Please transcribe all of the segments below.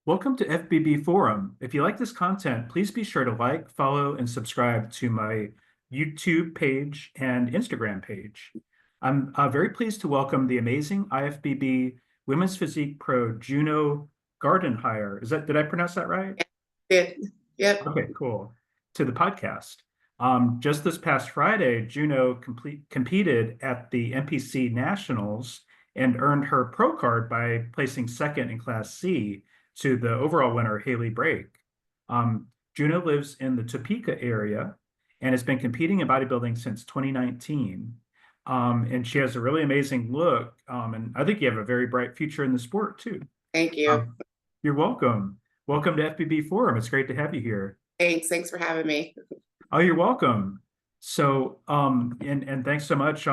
Welcome to FBB Forum. If you like this content, please be sure to like, follow, and subscribe to my YouTube page and Instagram page. I'm very pleased to welcome the amazing IFBB Women's Physique Pro Juno Gardenhire. Did I pronounce that right? Good. Yep. Okay, cool. To the podcast. Just this past Friday, Juno competed at the NPC Nationals and earned her pro card by placing second in Class C to the overall winner, Haley Brake. Juno lives in the Topeka area and has been competing in bodybuilding since 2019. And she has a really amazing look. And I think you have a very bright future in the sport too. Thank you. Um, you're welcome. Welcome to FBB Forum. It's great to have you here. Thanks for having me. Oh, you're welcome. So, and thanks so much.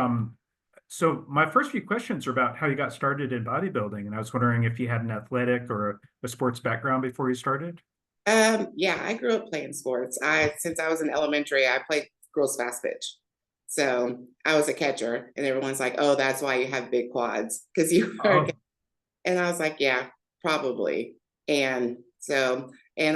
So my first few questions are about how you got started in bodybuilding, and I was wondering if you had an athletic or a sports background before you started. Yeah, I grew up playing sports. Since I was in elementary, I played girls fast pitch. So I was a catcher, and everyone's like, "Oh, that's why you have big quads because you are." A catcher." Oh, And I was like, "Yeah, probably." And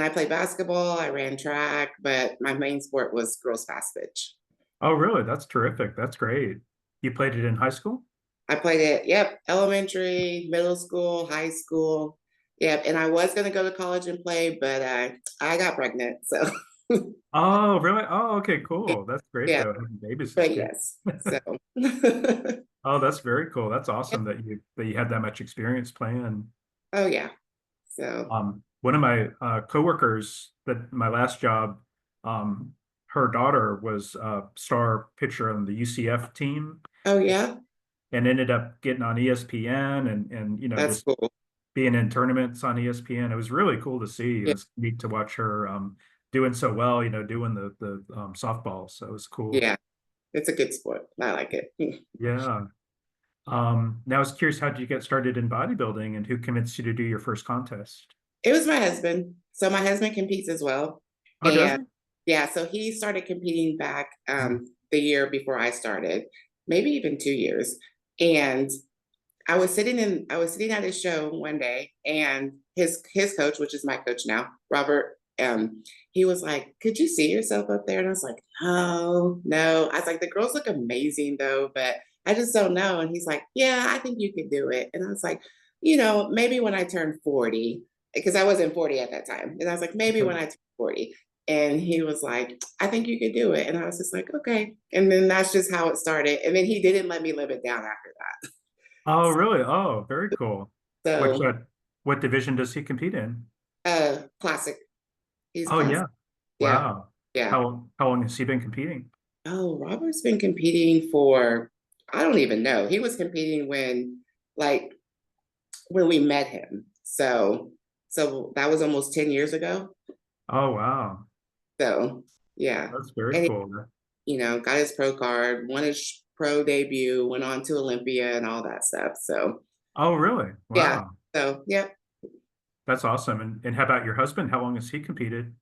I played basketball. I ran track, but my main sport was girls fast pitch. oh, really? That's terrific. That's great. You played it in high school? I played it, yep, elementary, middle school, high school. Yep. And I was going to go to college and play, but I got pregnant. So, Oh, really? Oh, okay, cool. That's great yeah, though. Having babies is but good. yes. So, Oh, that's very cool. That's awesome that you had that much experience playing. oh, yeah. So, One of my coworkers that my last job, her daughter was a star pitcher on the UCF team oh, yeah, and ended up getting on ESPN and that's just cool. being in tournaments on ESPN. It was really cool to see. It Yeah. was neat to watch her doing so well, doing the softball. So it was cool. Yeah. It's a good sport. I like it. Yeah. Now I was curious, how did you get started in bodybuilding and who convinced you to do your first contest? It was my husband. So, my husband competes as well. Oh, does And it? yeah, so he started competing back the year before I started, maybe even 2 years. And I was sitting at his show one day, and his coach, which is my coach now, Robert, he was like, "Could you see yourself up there?" And I was like, "No, no." I was like, "The girls look amazing though, but I just don't know." And he's like, "Yeah, I think you could do it." And I was like, maybe when I turn 40, because I wasn't 40 at that time. And I was like, maybe when I turn 40. And he was like, "I think you could do it." And I was just like, "Okay." And then that's just how it started. And then he didn't let me live it down after that. Oh, really? Oh, very cool. Which So what division does he compete in? classic. He's Oh, classic. yeah. Yeah. Wow. Yeah. How long has he been competing? Oh, Robert's been competing for, I don't even know. He was competing like, when we met him. So that was almost 10 years ago. Oh, wow. So, yeah. That's very And he, cool. got his pro card, won his pro debut, went on to Olympia and all that stuff. So, Oh, really? yeah. Wow. So, yeah. That's awesome. And how about your husband? How long has he competed?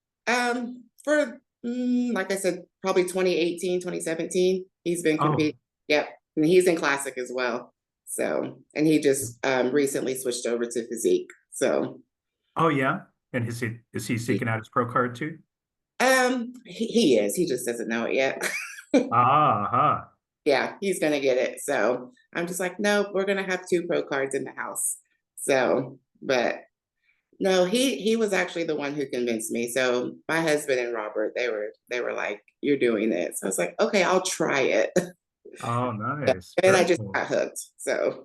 For like I said, probably 2018, 2017, he's been competing. Oh, Yep. And he's in classic as well. So, and he just recently switched over to physique. So, oh, yeah. And is he he, seeking out his pro card too? he is. He just doesn't know it yet. Ah, ha. Yeah, he's gonna get it. So I'm just like, nope, we're gonna have two pro cards in the house. So, but no, he was actually the one who convinced me. So my husband and Robert, they were like, "You're doing it." So I was like, "Okay, I'll try it." Oh, nice. And I Very just cool. got hooked. So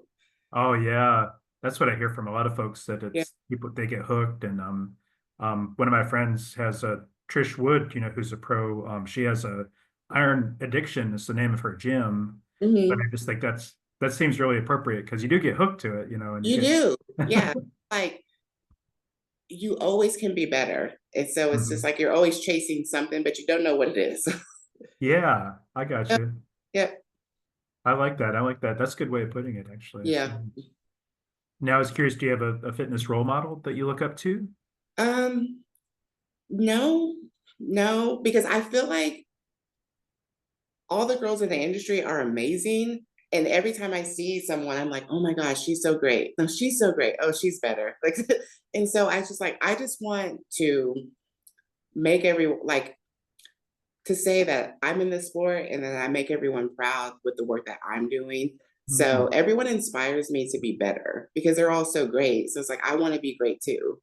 Oh, yeah. That's what I hear from a lot of folks that yeah. it's people they get hooked. And one of my friends has a Trish Wood, who's a pro. She has a iron addiction is the name of her gym. But Hmm. I just think that seems really appropriate because you do get hooked to it, and you You get do. Yeah. Like you always can be better. And so it's just Mhm. like you're always chasing something, but you don't know what it is. Yeah, I got you. Yep. I like that. I like that. That's a good way of putting it, actually. Yeah. Now, I was curious, do you have a fitness role model that you look up to? Um, no, no, because I feel like all the girls in the industry are amazing. And every time I see someone, I'm like, oh my gosh, she's so great. No, she's so great. Oh, she's better. Like, and so I just want to make like to say that I'm in the sport and then I make everyone proud with the work that I'm doing. So Mhm. everyone inspires me to be better because they're all so great. So it's like I want to be great too.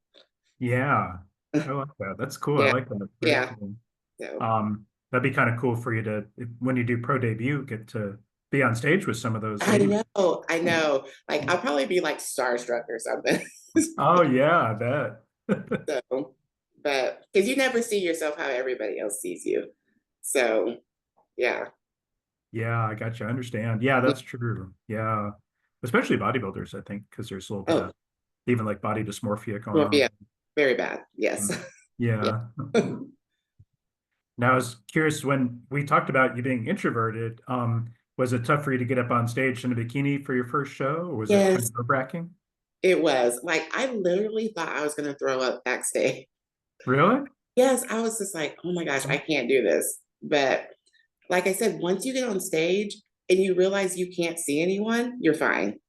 Yeah, I like that. That's cool. I Yeah. like that. Very Yeah. cool. So That'd be kind of cool for you to, when you do pro debut, get to be on stage with some of those I ladies. know, I know. Like I'll probably be like starstruck or something. Oh yeah, I bet. So, but because you never see yourself how everybody else sees you. So yeah. Yeah, I got you. I understand. Yeah, that's true. Yeah. Especially bodybuilders, I think, because there's a little bit Oh, of even like body dysmorphia going well, on. yeah, very bad. Yes. Mm. Yeah. Yeah. Now, I was curious when we talked about you being introverted, was it tough for you to get up on stage in a bikini for your first show, or was it kind Yes, of nerve-wracking? it was. Like I literally thought I was gonna throw up backstage. Really? Yes, I was just like, oh my gosh, I can't do this. But like I said, once you get on stage and you realize you can't see anyone, you're fine.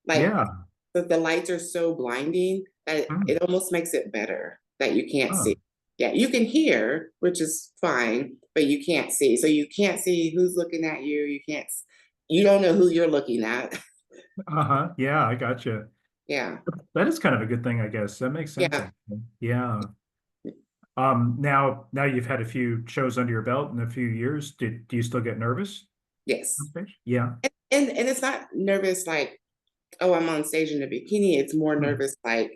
Like Yeah. the lights are so blinding that Mm. it almost makes it better that you can't Oh. see. Yeah, you can hear, which is fine, but you can't see. So you can't see who's looking at you. You don't know who you're looking at. Uh-huh. Yeah, I got you. Yeah, That is kind of a good thing, I guess. That makes sense, yeah, actually. Yeah. Now you've had a few shows under your belt in a few years. Do you still get nervous on yes. stage? Yeah. And it's not nervous like, oh, I'm on stage in a bikini. It's more Mm. nervous like,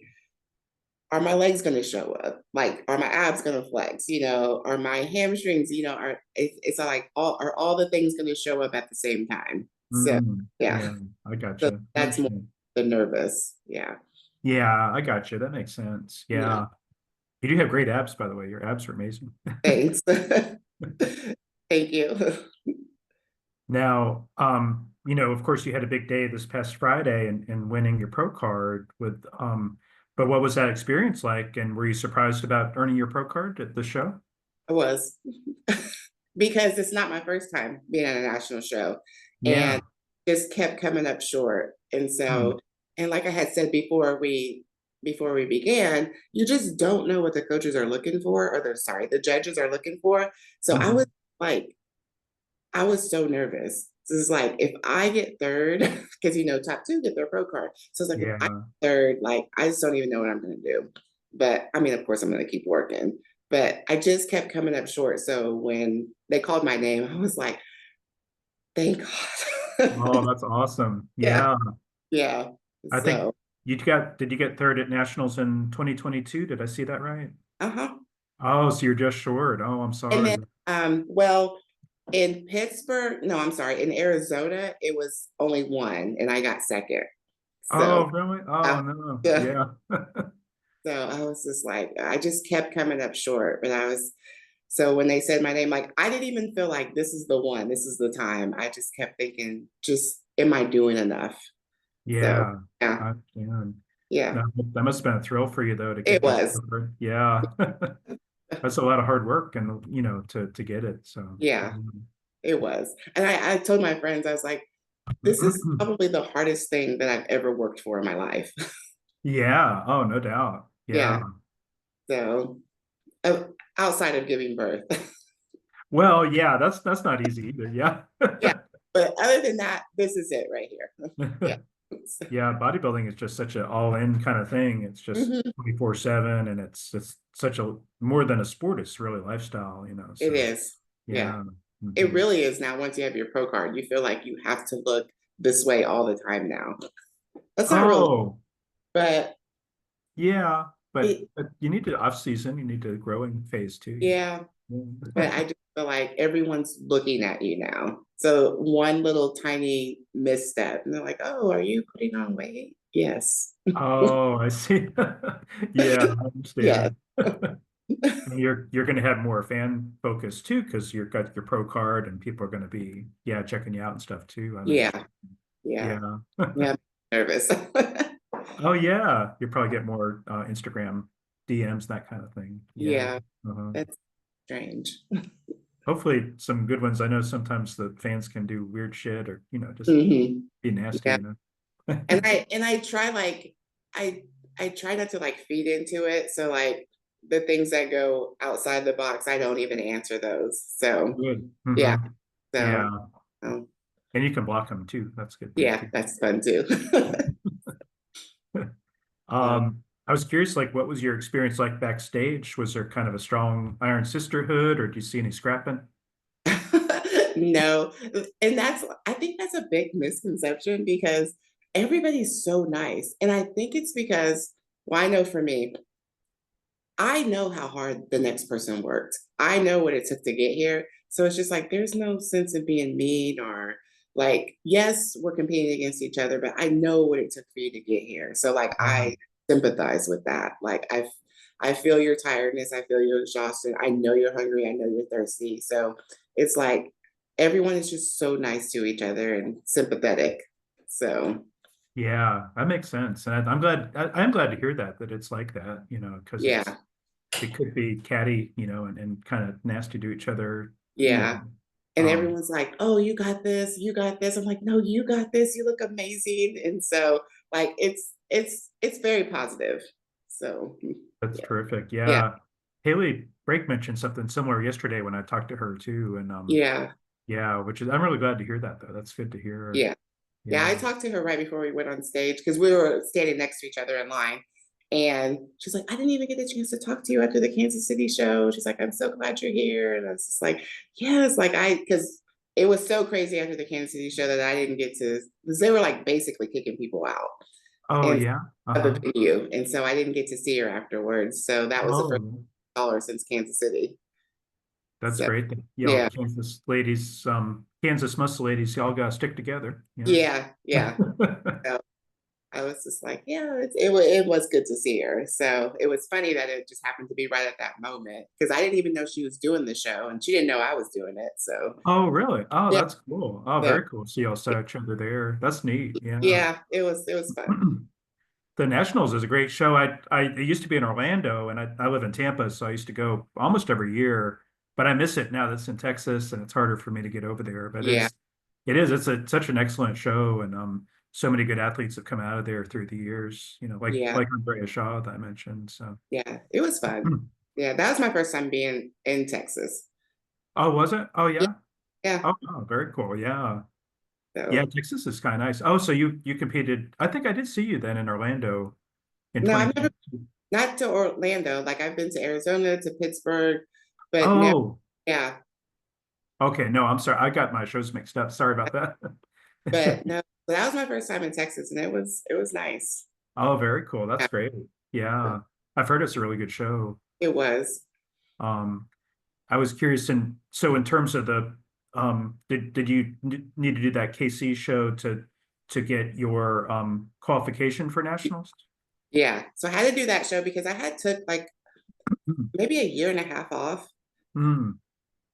are my legs going to show up? Like, are my abs going to flex? Are my hamstrings? It's like are all the things going to show up at the same time? So Mm. yeah, Yeah, I got so you. I that's more understand. the nervous. Yeah, Yeah, I got you. That makes sense. yeah. Yeah. You do have great abs, by the way. Your abs are amazing. Thanks. Thank you. Now, of course you had a big day this past Friday and winning your pro card but what was that experience like? And were you surprised about earning your pro card at the show? I was because it's not my first time being at a national show, Yeah. and just kept coming up short. And Hmm. so, and like I had said before we began, you just don't know what the coaches are looking for, or the judges are looking for. So Hmm. like, I was so nervous. So it's like if I get third, because top two get their pro card. So it's like if I Yeah. get third, like I just don't even know what I'm gonna do. But I mean, of course, I'm gonna keep working. But I just kept coming up short. So when they called my name, I was like, thank God. Oh, that's awesome. Yeah, Yeah. yeah. I think So did you get third at nationals in 2022? Did I see that right? uh-huh. Oh, so you're just short. Oh, I'm And then sorry. well, in Pittsburgh, no, I'm sorry, in Arizona, it was only one and I got second. So Oh, really? Oh, uh, no. yeah. Yeah. So I was just like, I just kept coming up short. So when they said my name, like, I didn't even feel like this is the one, this is the time. I just kept thinking, just, am I doing enough? So, Yeah. yeah, I understand. yeah, That must have been a thrill for you though to it get that was. cover. Yeah. That's a lot of hard work and to get it. So Yeah, it was. And I told my friends, I was like, this is probably the hardest thing that I've ever worked for in my life. yeah. Oh, no doubt. Yeah. Yeah. So, uh, outside of giving birth. Well, yeah, that's not easy either. Yeah. Yeah. But other than that, this is it right here. Yeah. Yeah, bodybuilding is just such an all-in kind of thing. It's just Mhm. 24/7 and it's such a more than a sport, it's really lifestyle, It so is. Yeah. yeah. It Mhm. really is now. Once you have your pro card, you feel like you have to look this way all the time now. That's not really, Oh, but yeah, it, but you need to off season, you need to growing phase too. yeah, but I Yeah. just feel like everyone's looking at you now. So one little tiny misstep, and they're like, "Oh, are you putting on weight?" Yes. Oh, I see. Yeah, I Yes. understand. And you're going to have more fan focus too because you've got your pro card and people are going to be checking you out and stuff too, I imagine. Yeah. Yeah. Yeah. Yeah. Nervous. Oh yeah, you probably get more Instagram DMs, that kind of thing. Yeah. Yeah. Uh-huh. That's strange. hopefully some good ones. I know sometimes the fans can do weird shit or, just Hmm. be nasty, Yeah. you know. And I try like I try not to like feed into it. So like the things that go outside the box, I don't even answer those. So Good. yeah. Yeah. So um, And you can block them too. That's good there yeah, too. that's fun too. Uh, I was curious, like, what was your experience like backstage? Was there kind of a strong iron sisterhood, or do you see any scrapping? no, and I think that's a big misconception because everybody's so nice. And I think it's because, well, I know for me, I know how hard the next person worked. I know what it took to get here. So it's just like there's no sense of being mean or like, yes, we're competing against each other, but I know what it took for you to get here. So like Uh, I sympathize with that. Like I feel your tiredness, I feel your exhaustion. I know you're hungry, I know you're thirsty. So it's like everyone is just so nice to each other and sympathetic. So yeah, that makes sense. And I'm glad, I'm glad to hear that it's like that, because yeah. it could be catty, and kind of nasty to each other, Yeah. And Um, everyone's like, "Oh, you got this. You got this." I'm like, "No, you got this. You look amazing." And so like it's very positive. So that's yeah. terrific. Yeah. Yeah. Haley Brake mentioned something similar yesterday when I talked to her too. And Yeah. yeah, which is I'm really glad to hear that though. That's good to hear. Yeah. Yeah, I Yeah. talked to her right before we went on stage because we were standing next to each other in line. And she's like, I didn't even get a chance to talk to you after the Kansas City show. She's like, I'm so glad you're here. And I was just like, yes, like because it was so crazy after the Kansas City show that I didn't get to, because they were like basically kicking people out Oh and yeah. of the Uh-huh. venue. And so I didn't get to see her afterwards. So that was the first Oh, caller since Kansas City. that's So great. Y'all yeah, Kansas muscle ladies, y'all gotta stick together. Yeah. yeah, yeah. So I was just like, yeah, it was good to see her. So it was funny that it just happened to be right at that moment because I didn't even know she was doing the show and she didn't know I was doing it. So Oh, really? Oh, yeah, that's cool. Oh, so very cool. So y'all saw each other there. That's neat. Yeah. yeah, it was fun. The Nationals is a great show. I used to be in Orlando and I live in Tampa, so I used to go almost every year, but I miss it now that's in Texas and it's harder for me to get over there. But Yeah, it's such an excellent show and so many good athletes have come out of there through the years, yeah, like Andrea Shaw that I mentioned. So yeah, it was fun. Yeah, that was my first time being in Texas. oh, was it? Oh Yeah, yeah. yeah. Oh, oh, very cool. Yeah. Yeah, So Texas is kind of nice. Oh, so you competed. I think I did see you then in Orlando in no, I've never 2022. not to Orlando. Like I've been to Arizona, to Pittsburgh, but never. Oh, Yeah, okay. No, I'm sorry. I got my shows mixed up. Sorry about that. but no. So that was my first time in Texas, and it was nice. Oh, very cool. That's Yeah, great. Yeah. I've heard it's a really good show. it was. Um, I was curious so in terms of did you need to do that KC show to get your qualification for nationals? Yeah. So I had to do that show because I had took like maybe a year and a half off. Mm.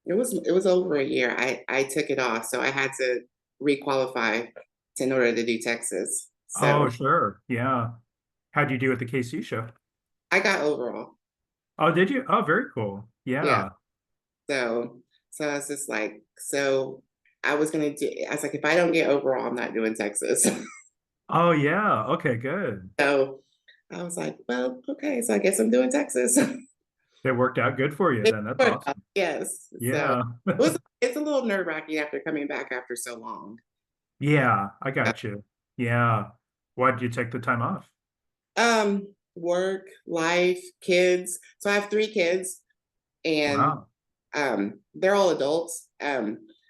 It was over a year. I took it off, so I had to requalify in order to do Texas. Oh, So sure. Yeah. How'd you do at the KC show? I got overall. Oh, did you? Oh, very cool. Yeah. Yeah. So I was just like, so I was gonna do. I was like, if I don't get overall, I'm not doing Texas. Oh, yeah. Okay, good. So I was like, well, okay. So I guess I'm doing Texas. It worked out good for you It then. That's worked out, awesome. yes. So Yeah. it's a little nerve wracking after coming back after so long. Yeah, I got you. Yeah. Why did you take the time off? Work, life, kids. So I have three kids and Wow. they're all adults.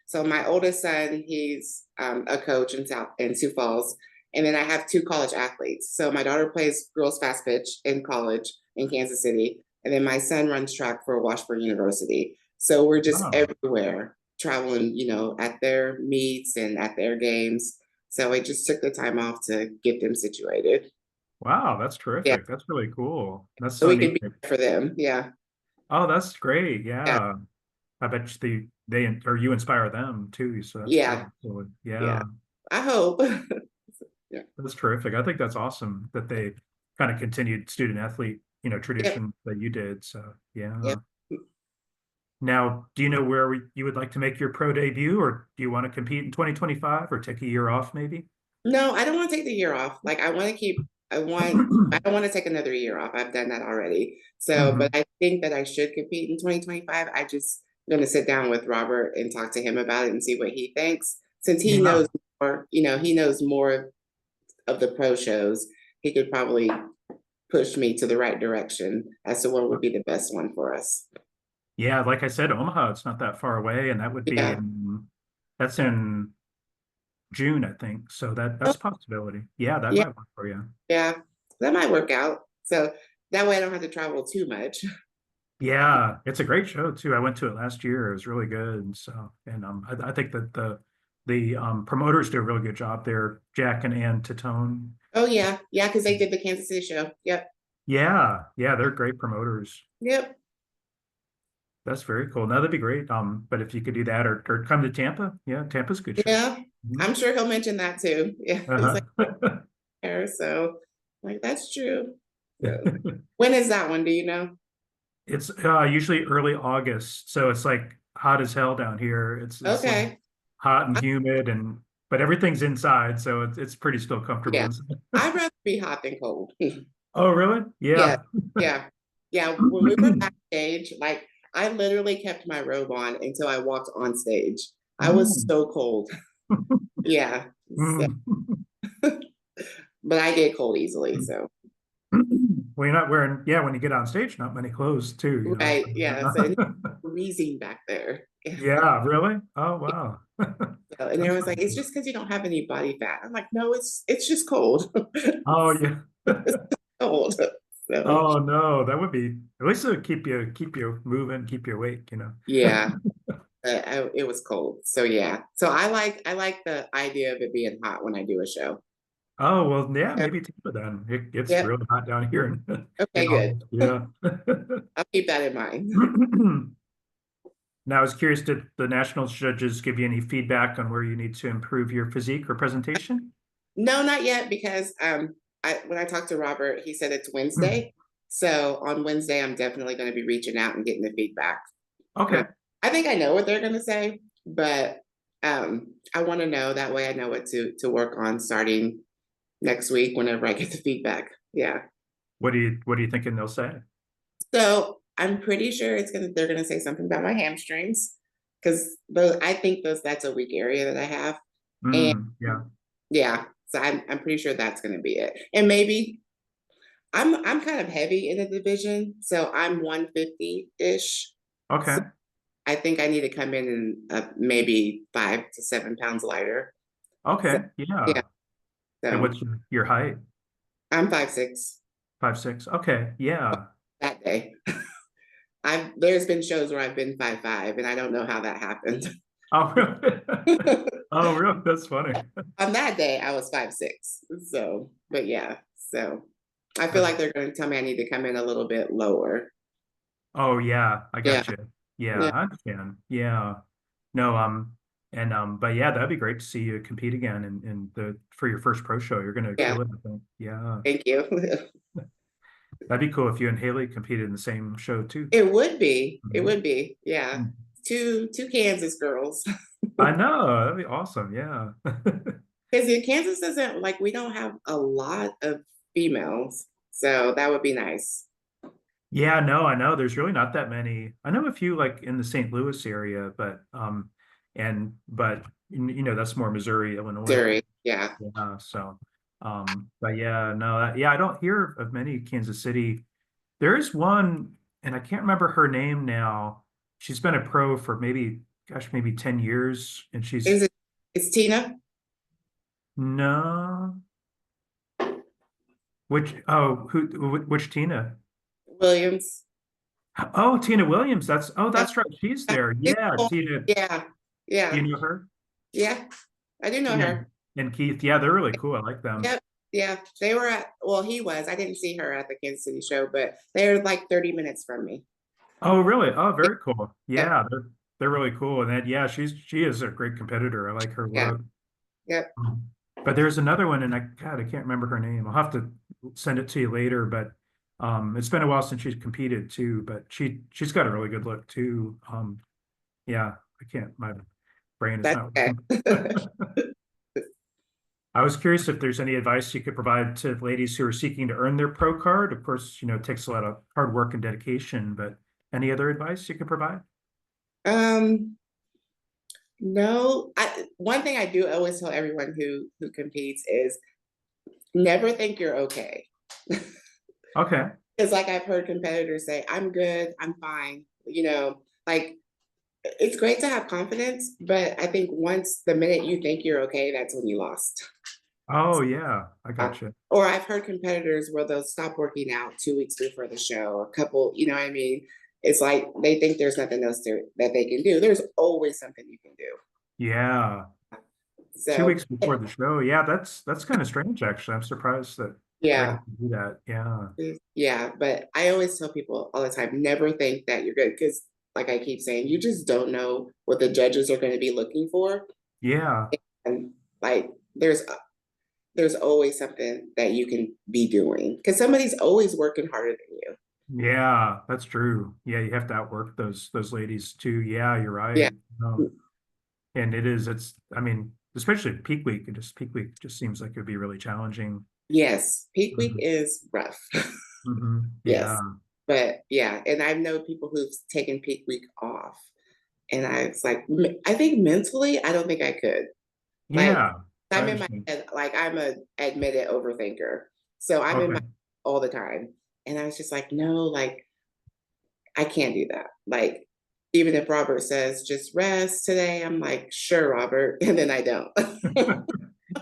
So my oldest son, he's a coach in Sioux Falls. And then I have two college athletes. So my daughter plays girls fast pitch in college in Kansas City. And then my son runs track for Washburn University. So we're just Wow. everywhere traveling, at their meets and at their games. So I just took the time off to get them situated. Wow, that's Yeah. terrific. That's really cool. That's So so we could neat. be there for them. Yeah. Oh, that's great. Yeah. Yeah. I bet or you inspire them too. So that's Yeah. good. So, Yeah. yeah, I hope. Yeah. that's terrific. I think that's awesome that they kind of continued student athlete, Yep. tradition that you did. So, Yep. yeah. Now, do you know where you would like to make your pro debut, or do you want to compete in 2025 or take a year off maybe? No, I don't want to take the year off. Like I want to keep, I don't want to take another year off. I've done that already. So, but Mhm. I think that I should compete in 2025. I just going to sit down with Robert and talk to him about it and see what he thinks. Since he Yeah. knows more, he knows more of the pro shows, he could probably push me to the right direction as to what would be the best one for us. Yeah, like I said, Omaha, it's not that far away, and that would be Yeah. in that's in June, I think. So Oh, that's a possibility. Yeah, that yeah. might work for you. Yeah. That might work out. So that way I don't have to travel too much. Yeah, it's a great show too. I went to it last year. It was really good. And so, and I think that the promoters do a really good job there, Jack and Ann Titone. Oh yeah. Yeah, because they did the Kansas City show. Yep. Yeah, yeah, they're great promoters. Yep. That's very cool. No, that'd be great. But if you could do that or come to Tampa, yeah, Tampa's a good show. Yeah. Mhm. I'm sure he'll mention that too. Yeah. He's like Uh-huh. there. So like that's true. So when is that one? Do you know? It's usually early August, so it's like hot as hell down here. It's like Okay. hot and I- humid, and but everything's inside, so it's pretty still comfortable yeah. inside. I'd rather be hot than cold. Oh, really? Yeah. Yeah. Yeah. Yeah. When we were backstage, like I literally kept my robe on until I walked on stage. I was Mm. so cold. Yeah. So, Mm. but I get cold easily. So Well, you're not wearing, yeah, when you get on stage, not many clothes too, right. Yeah. So and it's so. freezing back there. Yeah, really? Oh, wow. So, and That's everyone's like, pretty it's cool. just because you don't have any body fat. I'm like, no, it's just cold. Oh, yeah. Cold. So Oh, no, that would be, at least it would keep you moving, keep you awake. yeah, it was cold. So yeah. So I like the idea of it being hot when I do a show. Oh, well, yeah, Yep. maybe Tampa then. It gets Yep. really hot down here in Okay, good. August. Yeah. I'll keep that in mind. Now, I was curious, did the nationals judges give you any feedback on where you need to improve your physique or presentation? No, not yet, because I when I talked to Robert, he said it's Wednesday. So on Wednesday, I'm definitely going to be reaching out and getting the feedback. Yeah. Okay. I think I know what they're going to say, but I want to know that way I know what to work on starting next week whenever I get the feedback. Yeah. What are you thinking they'll say? So I'm pretty sure they're gonna say something about my hamstrings because I think that's a weak area that I have. And Yeah. yeah, so I'm pretty sure that's gonna be it. And maybe I'm kind of heavy in the division, so I'm 150-ish. So Okay. I think I need to come in and maybe 5 to 7 pounds lighter. So Okay. yeah, Yeah. And so what's your height? I'm 5'6" 5'6". Okay. Yeah. that day. There's been shows where I've been 5'5", and I don't know how that happened. Oh, really? Oh, really? That's funny. On that day, I was 5'6". So, but yeah, so I feel That's, like they're going to tell me I need to come in a little bit lower. oh, yeah. I Yeah, got you. Yeah, yeah, I understand. Yeah. No, and but yeah, that'd be great to see you compete again in the for your first pro show. You're gonna yeah. kill it, I think. Yeah. Thank you. That'd be cool if you and Haley competed in the same show too. It would be. It Mhm. would be. Yeah. Two Kansas girls. I know, that'd be awesome. Yeah. Because in Kansas doesn't like we don't have a lot of females, so that would be nice. Yeah, no, I know. There's really not that many. I know a few like in the St. Louis area, but that's more Missouri, Illinois. Missouri. Yeah. Yeah, so but yeah, no, yeah, I don't hear of many Kansas City. There is one, and I can't remember her name now. She's been a pro for maybe 10 years, and she's Is it? It's Tina no, which Tina? Williams. Oh, Tina Williams. Yeah. That's right. She's there. It's Yeah, cool. Tina. Yeah. Do you Yeah. know her? Yeah. I do know Tina her. and Keith. Yeah, they're really cool. I like them. Yep. Yeah. They were well, he was. I didn't see her at the Kansas City show, but they're like 30 minutes from me. Oh, really? Oh, very cool. Yep. Yeah, they're really cool. And then yeah, she is a great competitor. I like her Yeah. work. Yep. But there's another one, and God, I can't remember her name. I'll have to send it to you later. But It's been a while since she's competed too, but she's got a really good look too. Yeah, I can't, my brain is That's not okay. working. I was curious if there's any advice you could provide to ladies who are seeking to earn their pro card. Of course, it takes a lot of hard work and dedication, but any other advice you could provide? Um, no, one thing I do always tell everyone who competes is never think you're okay. Okay. It's like I've heard competitors say, I'm good, I'm fine. Like it's great to have confidence, but I think once the minute you think you're okay, that's when you lost. Oh yeah, I Uh, got you. or I've heard competitors where they'll stop working out 2 weeks before the show, a couple, you know what I mean? It's like they think there's nothing else that they can do. There's always something you can do. Yeah. Two So weeks before the show. Yeah, that's kind of strange actually. I'm surprised that they're able yeah, to do that. Yeah. yeah. But I always tell people all the time, never think that you're good because like I keep saying, you just don't know what the judges are going to be looking for. Yeah. And like there's always something that you can be doing because somebody's always working harder than you. Yeah, that's true. Yeah, you have to outwork those ladies too. Yeah, you're Yeah. right. And it's I mean, especially peak week just seems like it'd be really challenging. Yes. Peak week Mhm. is rough. Yeah. Yes. But yeah, and I know people who've taken peak week off. And I was like, I think mentally, I don't think I could. Like, Yeah. I I'm in my understand. head, like, I'm a admitted overthinker. So I'm in my Okay. all the time. And I was just like, no, like, I can't do that. Like, even if Robert says just rest today, I'm like, sure, Robert. And then I don't.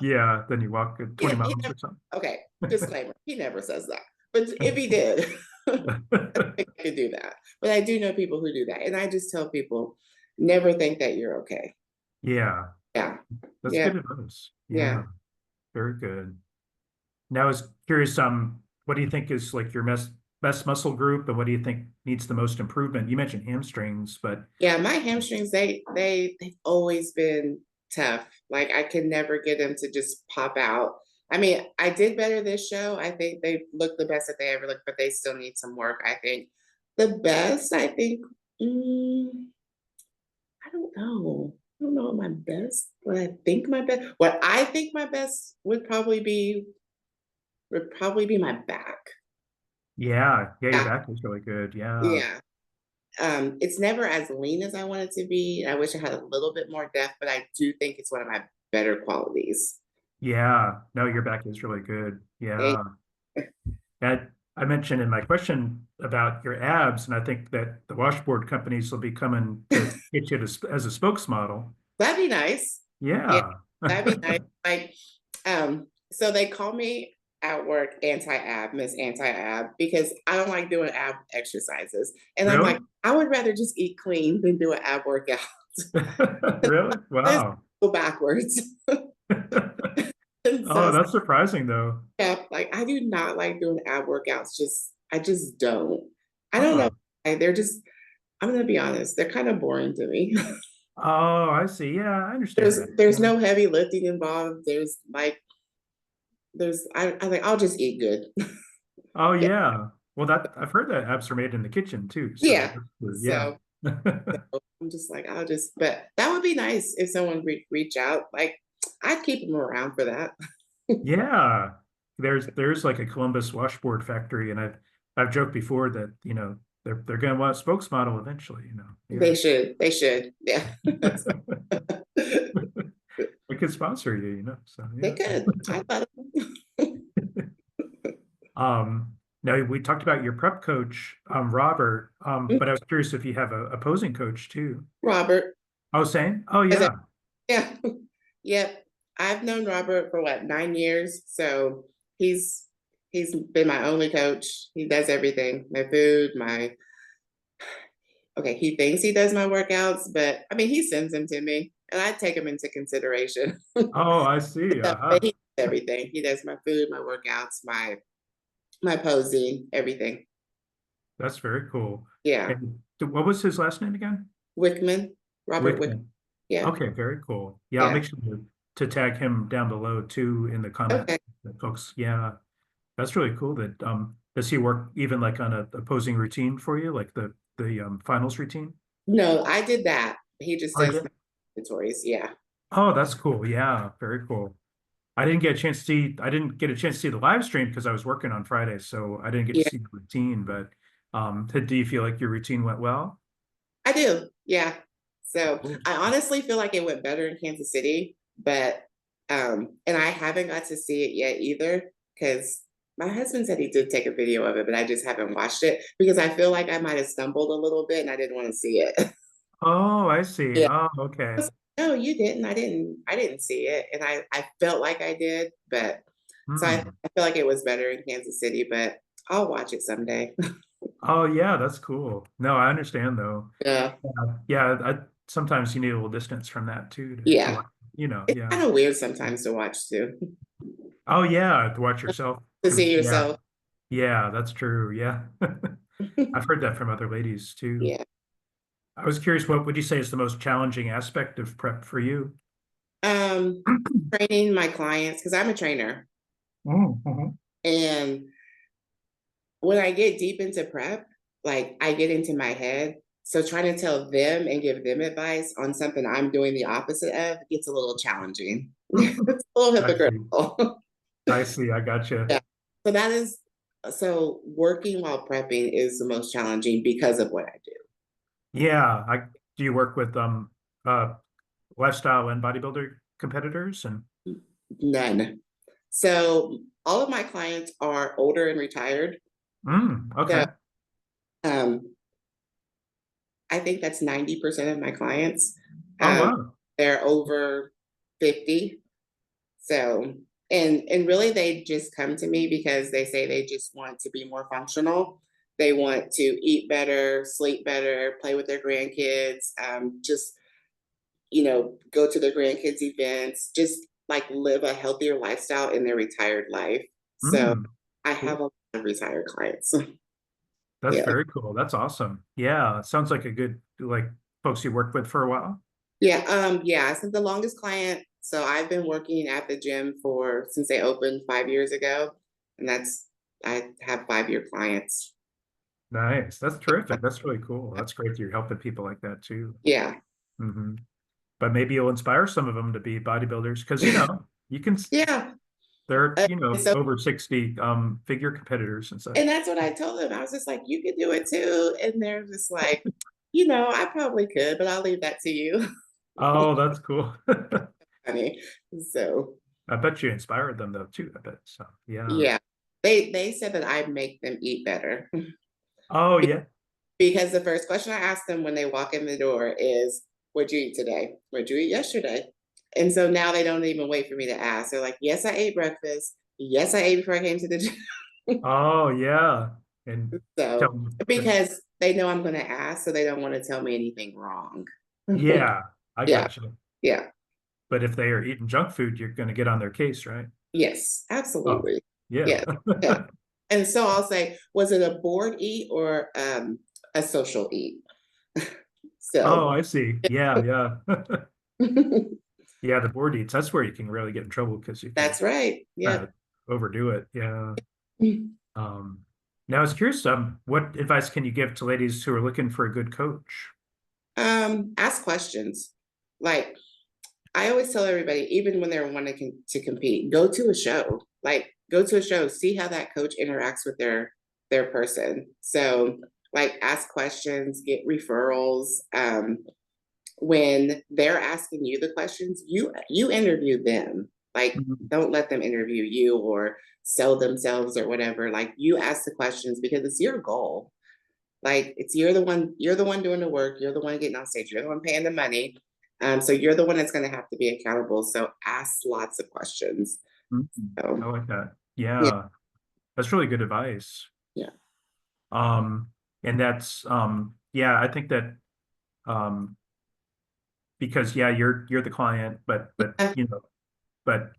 Yeah, then you walk 20 He miles never, or something. okay, disclaimer, he never says that. But if he did, I could do that. But I do know people who do that. And I just tell people, never think that you're okay. Yeah, Yeah. that's Yeah. good advice. Yeah. Yeah, very good. Now I was curious, what do you think is like your best muscle group and what do you think needs the most improvement? You mentioned hamstrings, but Yeah. My hamstrings, they've always been tough. Like I could never get them to just pop out. I mean, I did better this show. I think they look the best that they ever looked, but they still need some work. I think the best, I think, mm, I don't know. I don't know what my best, what I think my best would probably be my back. yeah, your Yeah. back is really good. Yeah. Yeah. It's never as lean as I want it to be. I wish I had a little bit more depth, but I do think it's one of my better qualities. Yeah. No, your back is really good. They, Yeah. And I mentioned in my question about your abs, and I think that the washboard companies will be coming to get you as a spokesmodel. that'd be nice. Yeah, Yeah. that'd be nice. Like, so they call me at work anti-ab, Miss Anti-ab, because I don't like doing ab exercises. And I'm Really? like, I would rather just eat clean than do an ab workout. Really? Let's Wow. go backwards. And Oh, so that's surprising though. yeah, like I do not like doing ab workouts. I just don't. I don't know. Oh, They're just, I'm gonna be honest, they're kind of boring to me. oh, I see. Yeah, I understand that. There's Yeah. no heavy lifting involved. I think I'll just eat good. Oh, Yeah. yeah. Well, that I've heard that apps are made in the kitchen too. So Yeah. that's good. Yeah. So I'm just like, but that would be nice if someone reach out. Like I'd keep them around for that. Yeah. There's like a Columbus washboard factory, and I've joked before that, they're gonna want a spokesmodel eventually, They should. They should. Yeah. We could sponsor you, so They yeah. could. I thought Now we talked about your prep coach, Robert, but I was curious if you have a opposing coach too. Robert. Oh, same? Oh, As a, yeah. yeah. Yep. I've known Robert for what, 9 years. So he's he's been my only coach. He does everything. My food, my okay, he thinks he does my workouts, but I mean he sends them to me and I take them into consideration. Oh, I see. But he does everything. He does my food, my workouts, my posing, everything. That's very cool. Yeah. And what was his last name again? Wickman, Robert Wickman. Wickman. Yeah. Okay, very cool. Yeah, I'll Yeah. make sure to tag him down below too in the Okay. comments, folks. Yeah, that's really cool that Does he work even like on a opposing routine for you, like the finals routine? No, I did that. He just I does did. the toys. Yeah. Oh, that's cool. Yeah, very cool. I didn't get a chance to see. I didn't get a chance to see the live stream because I was working on Friday, so I didn't get to Yeah, see the routine. But do you feel like your routine went well? I do. Yeah. So Cool. I honestly feel like it went better in Kansas City, but and I haven't got to see it yet either because my husband said he did take a video of it, but I just haven't watched it because I feel like I might have stumbled a little bit and I didn't want to see it. Oh, I see. Yeah. Oh, I okay. was like, no, you didn't. I didn't see it. And I felt like I did, but so Hmm. I feel like it was better in Kansas City, but I'll watch it someday. Oh, yeah, that's cool. No, I understand though. Yeah. Yeah, sometimes you need a little distance from that too to Yeah. watch, you know, It's yeah. kind of weird sometimes to watch too. Oh, yeah, to watch yourself. To see Yeah, yourself. yeah, that's true. Yeah. I've heard that from other ladies too. Yeah. I was curious, what would you say is the most challenging aspect of prep for you? Um, Training my clients because I'm a trainer. Mhm. And when I get deep into prep, like I get into my head. So trying to tell them and give them advice on something I'm doing the opposite of gets a little challenging. It's a little I see. hypocritical. I see. I gotcha. Yeah. So that is so working while prepping is the most challenging because of what I do. Yeah. Do you work with uh lifestyle and bodybuilder competitors and None. So all of my clients are older and retired. So okay. um, I think that's 90% of my clients. Oh Um, wow. they're over 50. So, and really they just come to me because they say they just want to be more functional. They want to eat better, sleep better, play with their grandkids, just, go to their grandkids' events, just like live a healthier lifestyle in their retired life. So Mm, I cool. have a lot of retired clients. That's Yeah. very cool. That's awesome. Yeah, it sounds like a good like folks you worked with for a while. Yeah, since the longest client, so I've been working at the gym for since they opened 5 years ago, and I have 5-year clients. Nice. That's terrific. That's really cool. That's great that you're helping people like that too. Yeah, Hmm. But maybe you'll inspire some of them to be bodybuilders because you can yeah. they're So, over 60 figure competitors and and such. that's what I told them. I was just like, you could do it too, and they're just like, I probably could, but I'll leave that to you, Oh, that's cool. honey. So, I bet you inspired them though too, I bet. So yeah. yeah, they said that I make them eat better. Oh yeah. Because the first question I ask them when they walk in the door is, "What'd you eat today? What'd you eat yesterday?" And so now they don't even wait for me to ask. They're like, "Yes, I ate breakfast. Yes, I ate before I came to the gym." Oh yeah. And tell So them because they know I'm going to ask, so they don't want to tell me anything wrong. yeah, I Yeah, got you. yeah, But if they are eating junk food, you're gonna get on their case, right? yes, Oh, absolutely. yeah. Yeah, yeah. And so I'll say, was it a board eat or a social eat? Oh, So I see. Yeah, yeah. Yeah, the board eats, that's where you can really get in trouble because you can that's right. kind of Yep. overdo it. Yeah. Um, now I was curious, what advice can you give to ladies who are looking for a good coach? Ask questions. Like I always tell everybody, even when they're wanting to compete, go to a show. Like go to a show, see how that coach interacts with their person. So like ask questions, get referrals. When they're asking you the questions, you interview them. Like Mhm. don't let them interview you or sell themselves or whatever. Like you ask the questions because it's your goal. Like it's you're the one doing the work, you're the one getting on stage, you're the one paying the money. So you're the one that's going to have to be accountable. So ask lots of questions. Mhm. So I like that. yeah, Yeah, that's really good advice. yeah, Um, and that's yeah, I think that um because yeah, you're the client, but Uh, but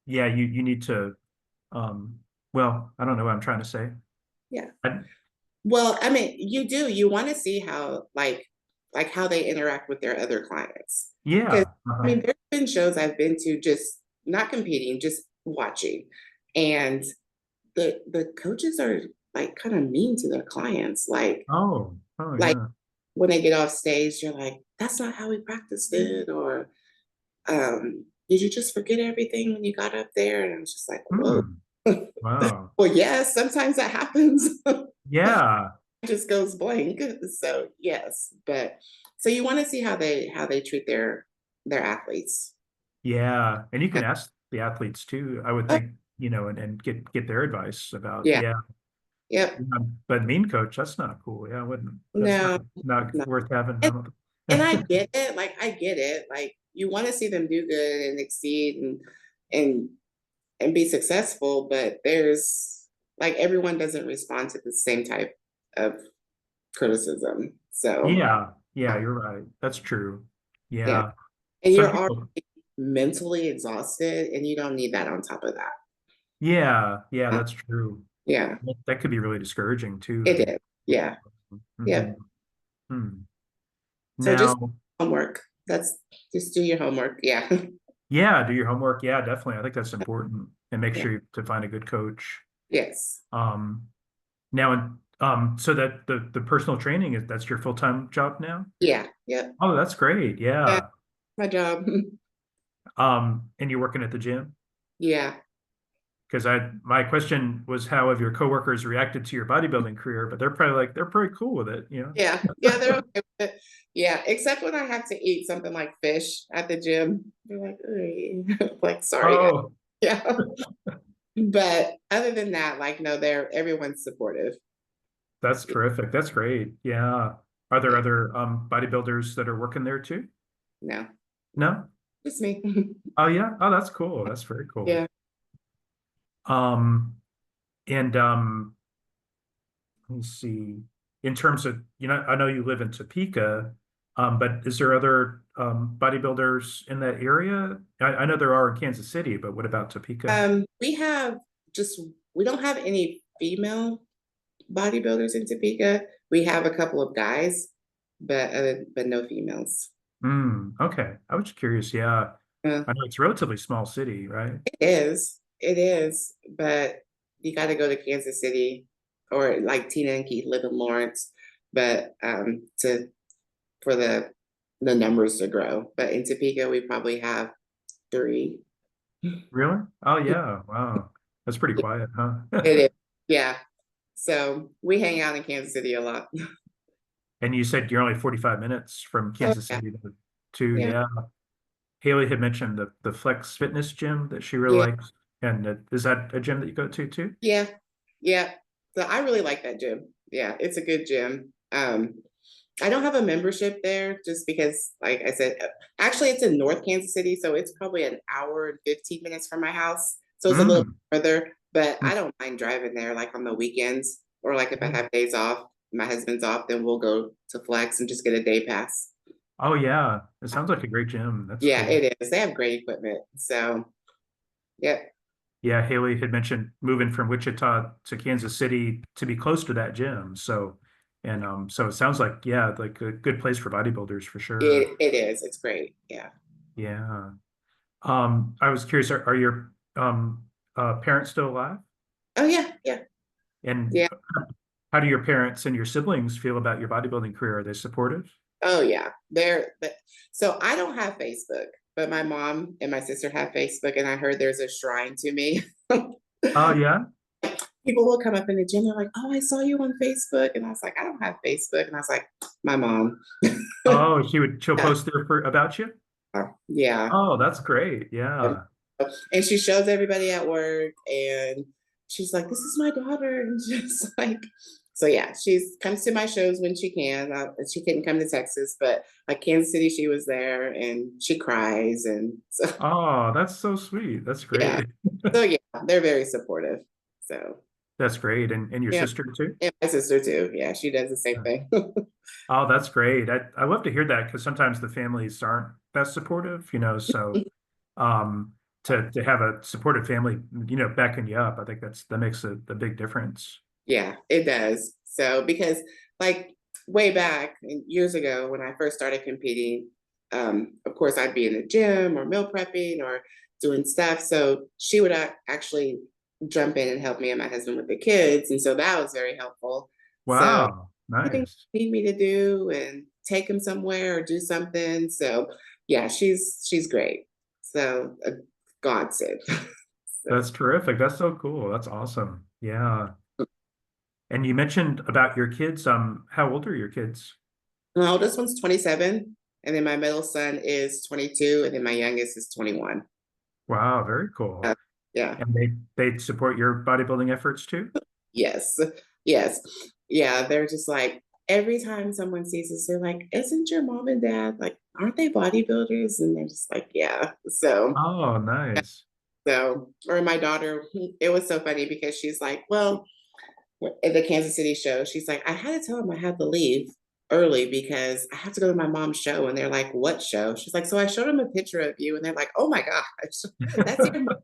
yeah, you need to well, I don't know what I'm trying to say. yeah. I, Well, I mean, you do. You want to see how like how they interact with their other clients. Because yeah. I mean, there's been shows I've been to just not competing, just watching, and the coaches are like kind of mean to their clients. Oh, Like yeah. when they get off stage, you're like, that's not how we practiced it, or did you just forget everything when you got up there? And I was just like, whoa. Hmm. Wow. Well, yes, sometimes that happens. Yeah. It just goes blank. So yes, but so you want to see how they treat their athletes. Yeah. And you Uh, can ask the athletes too, I would Oh, think, and get their advice about, yeah, yeah. yep. But mean coach, that's not cool. Yeah, I wouldn't, that's No, not no. worth having. I And, don't and I think. get it. Like I get it. Like you want to see them do good and exceed and and be successful, but there's like everyone doesn't respond to the same type of criticism. So Yeah. Yeah, you're right. That's true. yeah. Yeah. And Some you're already people, mentally exhausted and you don't need that on top of that. yeah, yeah, Uh, that's true. Yeah, That could be really discouraging too if it you. is. Yeah. Mhm. Yep. Hmm. So just Now, homework. That's just do your homework. Yeah. yeah, do your homework. Yeah, definitely. I think that's important, and make Yeah. sure to find a good coach. Yes. Um, Now, so that the personal training that's your full-time job now? Yeah. Yep. Oh, that's great. Yeah. Yeah. My job. And you're working at the gym? Yeah. Because my question was how have your coworkers reacted to your bodybuilding career, but they're pretty cool with it, you know? Yeah. Yeah. They're okay with it. Yeah. Except when I have to eat something like fish at the gym. They're like, "Ugh." Like, sorry, guys. Oh, Yeah. But other than that, like, no, everyone's supportive. that's terrific. That's great. Yeah. Are there Yeah. other bodybuilders that are working there too? No, No? just me. Oh yeah. Oh, that's cool. That's very cool. Yeah. Um, and let me see. In terms of, I know you live in Topeka, but is there other bodybuilders in that area? I know there are in Kansas City, but what about Topeka? We have just we don't have any female bodybuilders in Topeka. We have a couple of guys, but no females. Okay. I was curious. Yeah. Uh, I know it's a relatively small city, right? it is, but you got to go to Kansas City or like Tina and Keith live in Lawrence, but to for the numbers to grow. But in Topeka, we probably have three. Really? Oh yeah. Wow. That's pretty quiet, huh? It is, yeah. So we hang out in Kansas City a lot. And you said you're only 45 minutes from Oh Kansas yeah, City to yeah, yeah. Haley had mentioned the Flex Fitness gym that she really yeah, likes. And is that a gym that you go to too? yeah, yeah. So I really like that gym. Yeah, it's a good gym. I don't have a membership there just because, like I said, actually it's in North Kansas City, so it's probably an hour and 15 minutes from my house. So it's a little Mm. further, but Mm. I don't mind driving there like on the weekends or like if I Yeah. have days off, my husband's off, then we'll go to Flex and just get a day pass. Oh yeah. It sounds like a great gym. That's Yeah, cool. it is. They have great equipment. So, yep. Yeah, Haley had mentioned moving from Wichita to Kansas City to be close to that gym. So it sounds like, yeah, like a good place for bodybuilders for sure. It is. It's great. Yeah. Yeah. I was curious, are your parents still alive? Oh yeah, yeah, And yeah. how do your parents and your siblings feel about your bodybuilding career? Are they supportive? Oh yeah. So I don't have Facebook, but my mom and my sister have Facebook, and I heard there's a shrine to me. Oh yeah. People will come up in the gym. They're like, "Oh, I saw you on Facebook," and I was like, "I don't have Facebook," and I was like, "My mom." Oh, she'll Yeah. post there about you? Yeah. Oh, that's great. And Yeah. and she shows everybody at work, and she's like, "This is my daughter," and just like, so yeah, she's comes to my shows when she can. She couldn't come to Texas, but like Kansas City, she was there, and she cries, and so Oh, that's so sweet. That's yeah, great. so yeah, they're very supportive. So That's great. And your yeah, sister too? and my sister too. Yeah, she does the same thing. Oh, that's great. I love to hear that because sometimes the families aren't that supportive, so um to have a supportive family, backing you up, I think that makes the big difference. Yeah, it does. So because like way back years ago when I first started competing, of course I'd be in the gym or meal prepping or doing stuff. So she would actually jump in and help me and my husband with the kids. And so that was very helpful. So Wow, anything nice. you need me to do and take him somewhere or do something. So yeah, she's great. So a godsend. So That's terrific. That's so cool. That's awesome. Yeah. And you mentioned about your kids. How old are your kids? my oldest one's 27, and then my middle son is 22, and then my youngest is 21. Wow, very cool. Yeah. And they support your bodybuilding efforts too? Yes. Yes. Yeah. They're just like, every time someone sees us, they're like, isn't your mom and dad like, aren't they bodybuilders? And they're just like, yeah. Oh, nice. Or my daughter, it was so funny because she's like, well, at the Kansas City show, she's like, I had to tell him I had to leave early because I have to go to my mom's show. And they're like, what show? She's like, so I showed them a picture of you. And they're like, oh my gosh, that's your mom.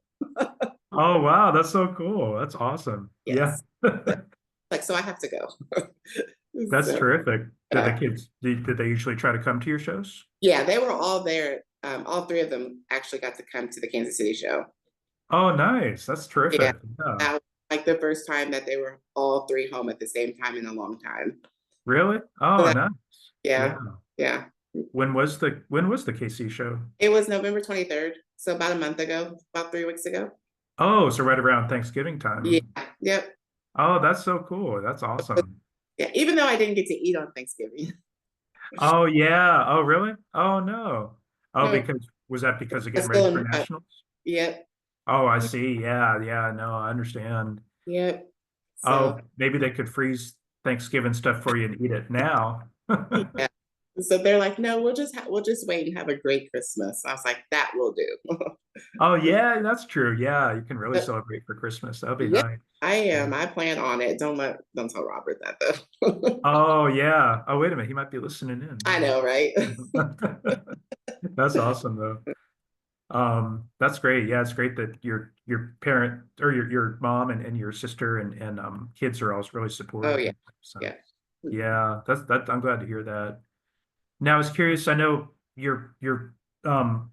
Oh, wow, that's so cool. That's awesome. Yeah. Yes. Like, so I have to go. That's So, terrific. Did the uh, kids, did they usually try to come to your shows? yeah, they were all there. All three of them actually got to come to the Kansas City show. Oh, nice. That's Yeah, terrific. Yeah. that was like the first time that they were all three home at the same time in a long time. Really? So Oh, that, nice. Yeah. yeah, yeah. When was the KC show? It was November 23rd, so about a month ago, about 3 weeks ago. Oh, so right around Thanksgiving Yeah, time. yep, Oh, that's so cool. That's awesome. yeah. Even though I didn't get to eat on Thanksgiving, Oh, yeah. Oh, really? Oh, no. Oh, no, because was that because of I getting ready still for am. nationals? Yep, Oh, I see. Yeah, yeah. No, I understand. yep. So Oh, maybe they could freeze Thanksgiving stuff for you and eat it now. yeah, so they're like, no, we'll just wait and have a great Christmas. I was like, that will do. Oh, yeah, that's true. Yeah, you can really But celebrate for Christmas. That'll be yeah, nice. I Yeah. am. I plan on it. Don't tell Robert that though. Oh, yeah. Oh, wait a minute. He might be listening I know, right? in. Yeah. That's awesome, though. That's great. Yeah, it's great that your parent or your mom and your sister and kids are all really Oh supportive. yeah, So yeah. yeah, that I'm glad to hear that. Now I was curious, I know you're um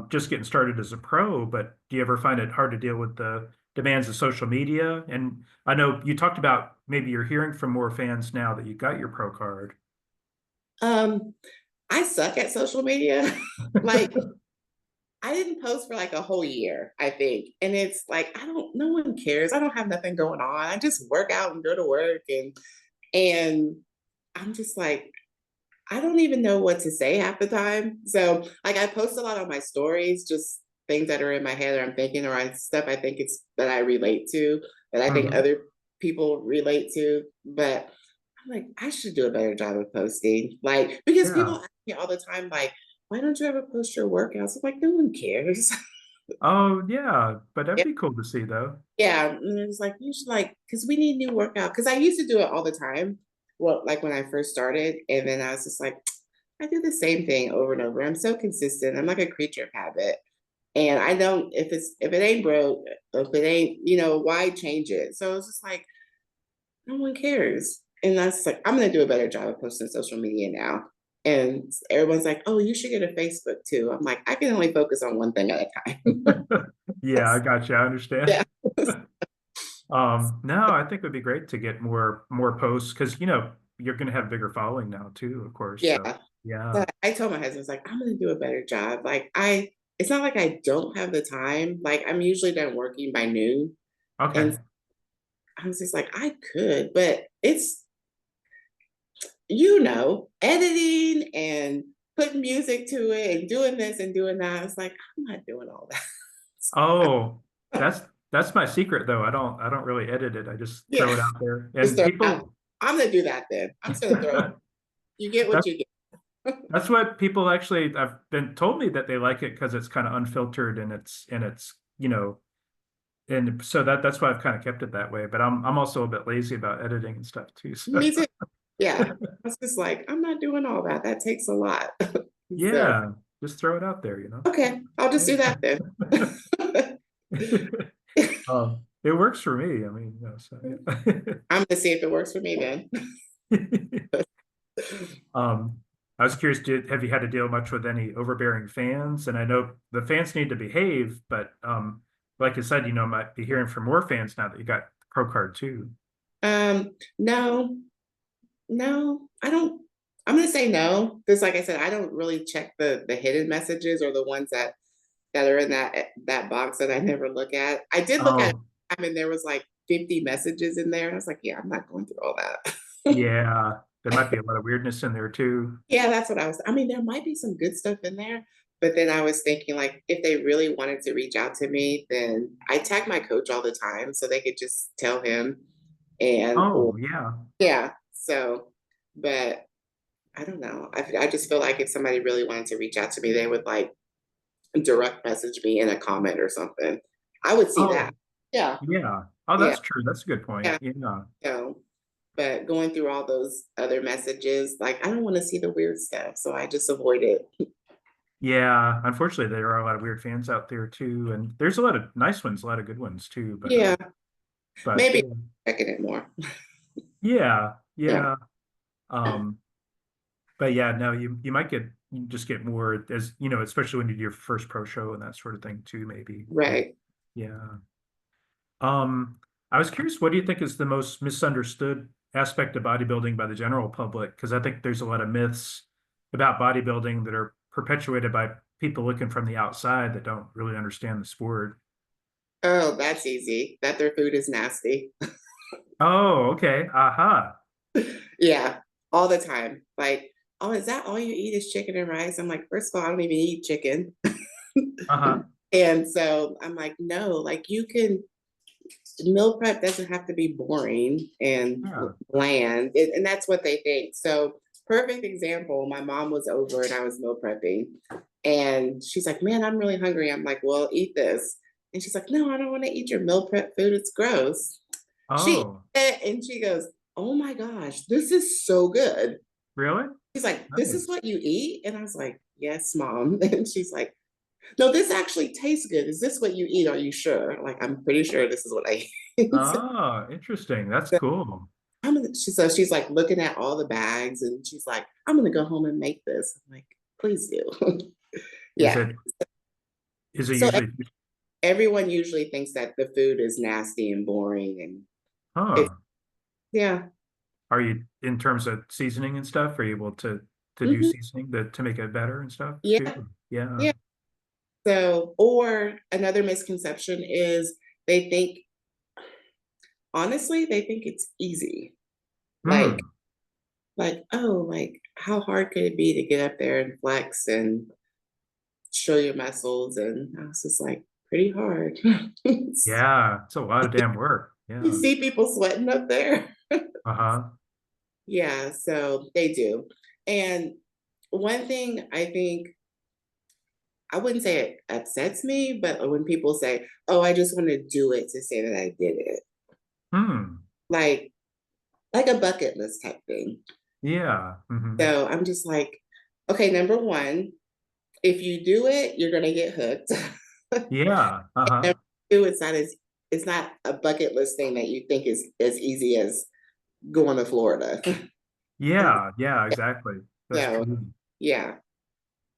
just getting started as a pro, but do you ever find it hard to deal with the demands of social media? And I know you talked about maybe you're hearing from more fans now that you got your pro card. Um, I suck at social media. Like I didn't post for like a whole year, I think. And it's like no one cares. I don't have nothing going on. I just work out and go to work and I'm just like, I don't even know what to say half the time. So like I post a lot on my stories, just things that are in my head or I'm thinking or on stuff I think it's that I relate to, that I think Mhm. other people relate to. But I'm like, I should do a better job of posting. Like, because people Yeah. ask me all the time, like, why don't you ever post your workouts? I'm like, no one cares. Oh yeah, but that'd Yeah. be cool to see though. Yeah. And it's like, you should like, because we need new workout. Because I used to do it all the time. Well, like when I first started. And then I was just like, I do the same thing over and over. I'm so consistent. I'm like a creature of habit. And I don't, if it ain't broke, if it ain't, why change it? So it's just like, no one cares. And that's like, I'm gonna do a better job of posting social media now. And everyone's like, oh, you should get a Facebook too. I'm like, I can only focus on one thing at a time. Yeah, I got you. I understand. Yeah. No, I think it would be great to get more posts because you're going to have bigger following now too, of course. Yeah. So So yeah. I told my husband, I was like, I'm gonna do a better job. It's not like I don't have the time. Like I'm usually done working by noon. Okay. And I was just like, I could, but it's, editing and putting music to it and doing this and doing that. It's like, I'm not doing all Oh, that. that's my secret though. I don't really edit it. I just Yeah. throw it out there. Just And throw it out. people I'm gonna do that then. I'm just gonna throw it. You get what that's you get. that's what people actually I've been told me that they like it because it's kind of unfiltered and it's and so that's why I've kind of kept it that way. But I'm also a bit lazy about editing and stuff too. So Me too. Yeah. I was just like, I'm not doing all that. That takes a lot. So yeah, just throw it out there. okay, I'll just do that then. It works for me. I mean, so I'm gonna see if it works for me then. yeah. I was curious, have you had to deal much with any overbearing fans? And I know the fans need to behave, but like I said, might be hearing from more fans now that you got the pro card too. No, no, I don't. I'm gonna say no because, like I said, I don't really check the hidden messages or the ones that are in that box that I never look at. I did look at it, Oh, and there was like 50 messages in there, and I was like, yeah, I'm not going through all that. yeah. There might be a lot of weirdness in there too. Yeah, that's what I was. I mean, there might be some good stuff in there, but then I was thinking, like, if they really wanted to reach out to me, then I tag my coach all the time so they could just tell him. And, or, Oh, yeah. yeah, so, but I don't know. I just feel like if somebody really wanted to reach out to me, they would like direct message me in a comment or something. I would see that. Oh, Yeah, yeah. Oh, yeah, that's true. That's a good point. yeah. Yeah. So, but going through all those other messages, like I don't want to see the weird stuff, so I just avoid it. Yeah. Unfortunately, there are a lot of weird fans out there too. And there's a lot of nice ones, a lot of good ones too. Yeah, But maybe yeah. checking it more. Yeah. Yeah, Yeah. Um, but yeah, no, you might you just get more as, especially when you do your first pro show and that sort of thing too, maybe. Yeah. right. Yeah. Um, I was curious, what do you think is the most misunderstood aspect of bodybuilding by the general public? Because I think there's a lot of myths about bodybuilding that are perpetuated by people looking from the outside that don't really understand the sport. Oh, that's easy. That their food is nasty. Oh, okay. Aha. Yeah, all the time. Like, oh, is that all you eat is chicken and rice? I'm like, first of all, I don't even eat chicken. Uh-huh. And so I'm like, no, like you can meal prep doesn't have to be boring and Yeah. bland. And that's what they think. So perfect example, my mom was over and I was meal prepping. And she's like, man, I'm really hungry. I'm like, well, eat this. And she's like, no, I don't want to eat your meal prep food. It's gross. She ate Oh, it and she goes, oh my gosh, this is so good. really? She's like, this is Nice. what you eat? And I was like, yes, mom. And she's like, no, this actually tastes good. Is this what you eat? Are you sure? Like, I'm pretty sure this is what I eat. Oh, interesting. That's cool. So she's like looking at all the bags and she's like, I'm gonna go home and make this. I'm like, please do. Is Yeah. it is it So usually, everyone usually thinks that the food is nasty and boring and it's huh? yeah. Are you in terms of seasoning and stuff? Are you able to do Hmm. seasoning to make it better and stuff Yeah. too? Yeah. Yeah. So, or another misconception is they think, honestly, they think it's easy. Like, Hmm. oh, like how hard could it be to get up there and flex and show your muscles? And I was just like, pretty hard. Yeah. It's a lot of damn work. You Yeah. see people sweating up there. Uh-huh. Yeah, so they do. And one thing I think, I wouldn't say it upsets me, but when people say, oh, I just want to do it to say that I did it, Hmm. like like a bucket list type thing. Yeah. Hmm. So I'm just like, okay, number one, if you do it, you're gonna get hooked. Yeah. Uh-huh. Number two, it's not a bucket list thing that you think is as easy as going to Florida. Yeah. Yeah, exactly. That's So true. yeah,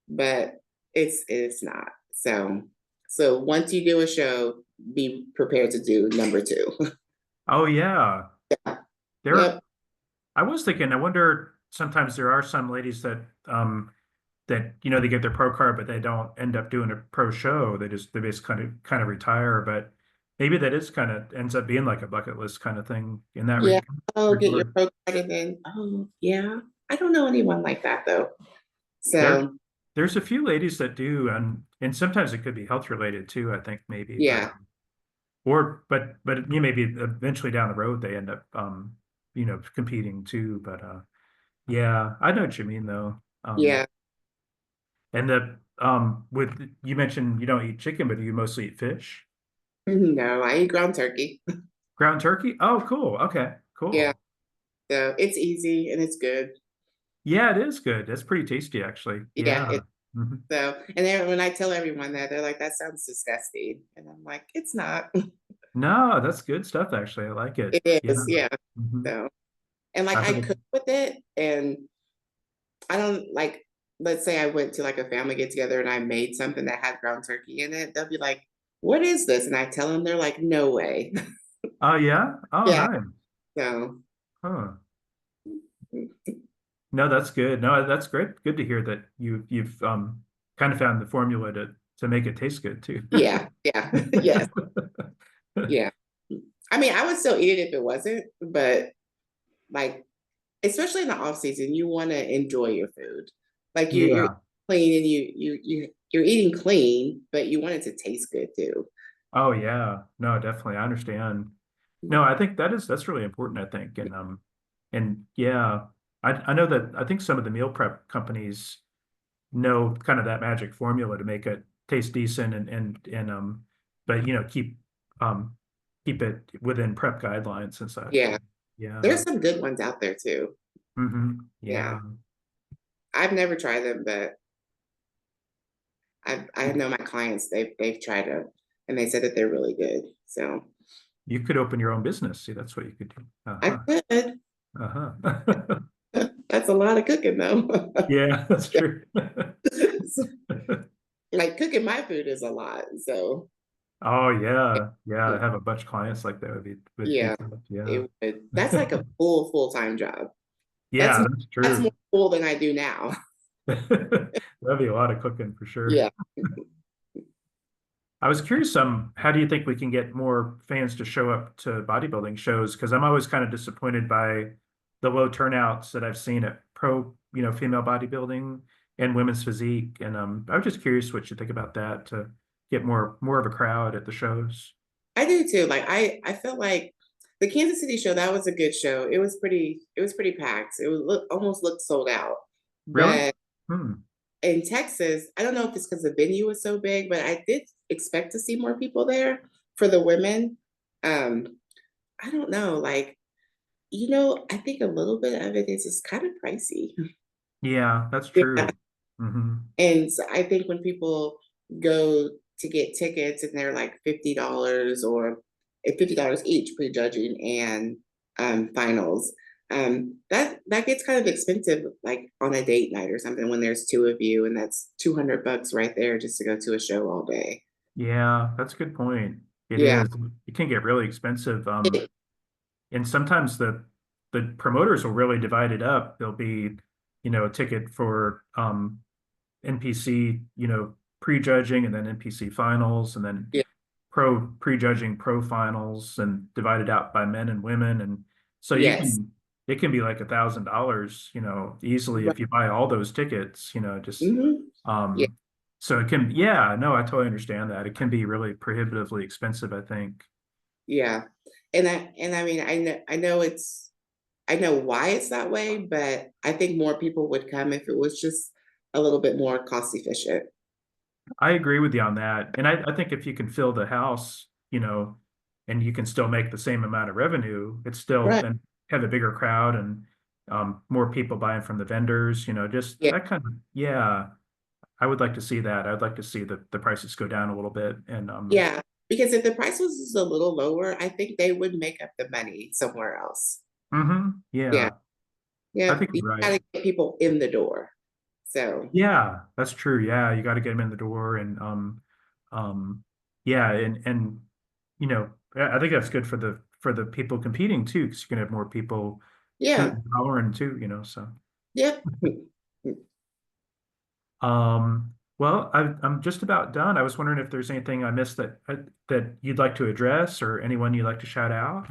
but it's not. So once you do a show, be prepared to do number two. Oh yeah. There Yep. I was thinking, I wonder sometimes there are some ladies that they get their pro card but they don't end up doing a pro show. They basically kind of retire, but maybe that is kind of ends up being like a bucket list kind of thing in that Yeah. Oh, get your regard. pro card and then yeah. I don't know anyone like that though. There So there's a few ladies that do, and sometimes it could be health related too, I think maybe, but yeah. maybe eventually down the road they end up competing too. But yeah, I know what you mean though. Yeah. And the with you mentioned you don't eat chicken, but do you mostly eat fish? No, I eat ground turkey. Ground turkey? Oh, cool. Okay, Yeah. cool. So it's easy and it's good. Yeah, it is good. That's pretty tasty, actually. Yeah. Yeah. Mhm. So and then when I tell everyone that, they're like, that sounds disgusting. And I'm like, it's not. No, that's good stuff, actually. I like it. It Yeah. is, yeah. Hmm. So and like I've I had, cook with it and I don't like, let's say I went to like a family get together and I made something that had ground turkey in it. They'll be like, what is this? And I tell them, they're like, no way. Oh yeah. Oh Yeah. nice. So Huh. No, that's good. No, that's great. Good to hear that you've kind of found the formula to make it taste good too. yeah, yeah, yes, yeah. I mean, I would still eat it if it wasn't, but like, especially in the off season, you want to enjoy your food. Like you're Yeah. clean and you're eating clean, but you want it to taste good too. Oh yeah. No, definitely. I understand. No, I think that's really important, I think. And yeah, I know that I think some of the meal prep companies know kind of that magic formula to make it taste decent and but um keep it within prep guidelines and such. Yeah, Yeah. there's some good ones out there too. Yeah. Yeah, I've never tried them, but I know my clients they've tried them and they said that they're really good. So You could open your own business. See, that's what you could do. I Uh-huh. could. Uh-huh. That's a lot of cooking though. Yeah, that's true. So, like cooking my food is a lot. So Oh yeah. Yeah, I have a bunch of clients like that would be yeah, tough. Yeah. it would. That's like a full-time job. That's Yeah, that's that's more true. full than I do now. That'd be a lot of cooking for sure. Yeah. I was curious, how do you think we can get more fans to show up to bodybuilding shows? Because I'm always kind of disappointed by the low turnouts that I've seen at female bodybuilding and women's physique. And I was just curious what you think about that to get more of a crowd at the shows. I do too. Like I felt like the Kansas City show, that was a good show. It was pretty packed. It was almost looked sold out. Really? But Hmm. in Texas, I don't know if it's because the venue was so big, but I did expect to see more people there for the women. Um, I don't know, like, I think a little bit of it is just kind of pricey. Yeah, that's Yeah. true. Hmm. And so I think when people go to get tickets and they're like $50 or $50 each pre-judging and finals, that gets kind of expensive, like on a date night or something when there's two of you, and that's $200 right there just to go to a show all day. Yeah, that's a good point. It Yeah, is. It can get really expensive. And sometimes the promoters will really divide it up. There'll be, a ticket for NPC, prejudging and then NPC finals and then yeah, pro prejudging pro finals and divided out by men and women. And so yes, it can be like $1,000, easily right. if you buy all those tickets, just Yeah, um so it can, yeah, no, I totally understand that. It can be really prohibitively expensive, I think. yeah. And I mean, I know why it's that way, but I think more people would come if it was just a little bit more cost efficient. I agree with you on that. And I think if you can fill the house, and you can still make the same amount of revenue, it's still Right. and have a bigger crowd and more people buying from the vendors, just Yeah. that kind of, yeah, I would like to see that. I'd like to see the prices go down a little bit. And Yeah. Because if the price was just a little lower, I think they would make up the money somewhere else. Yeah. yeah, I Yeah. think You you're right. gotta get people in the door. So Yeah, that's true. Yeah, you got to get them in the door and yeah, and I think that's good for the people competing too, because you can have more people yeah. hooting and hollering too, so Yep. well, I'm just about done. I was wondering if there's anything I missed that you'd like to address or anyone you'd like to shout out.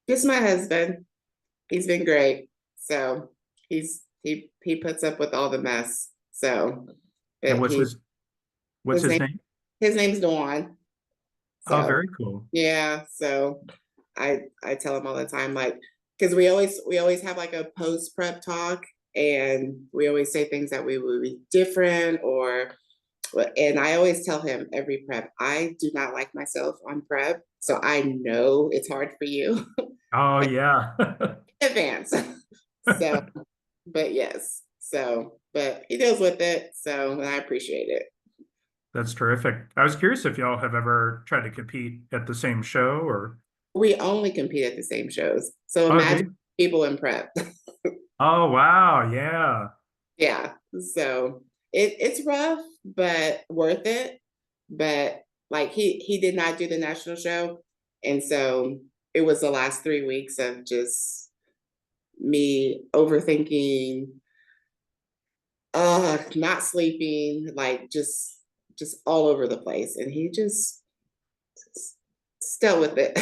Just my husband. He's been great. So he puts up with all the mess. So And but what's his his name name? his name's Dawn. Oh, So very cool. yeah, so I tell him all the time, like, because we always have like a post prep talk, and we always say things that we would be different, and I always tell him every prep, I do not like myself on prep, so I know it's hard for you Oh yeah. in advance. So, but yes, but he deals with it, so and I appreciate it. That's terrific. I was curious if y'all have ever tried to compete at the same show or We only compete at the same shows, so oh, imagine people in prep. oh wow, yeah. Yeah. So it's rough, but worth it. But Like he did not do the national show. And so it was the last 3 weeks of just me overthinking, not sleeping, like just all over the place. And he just still with it.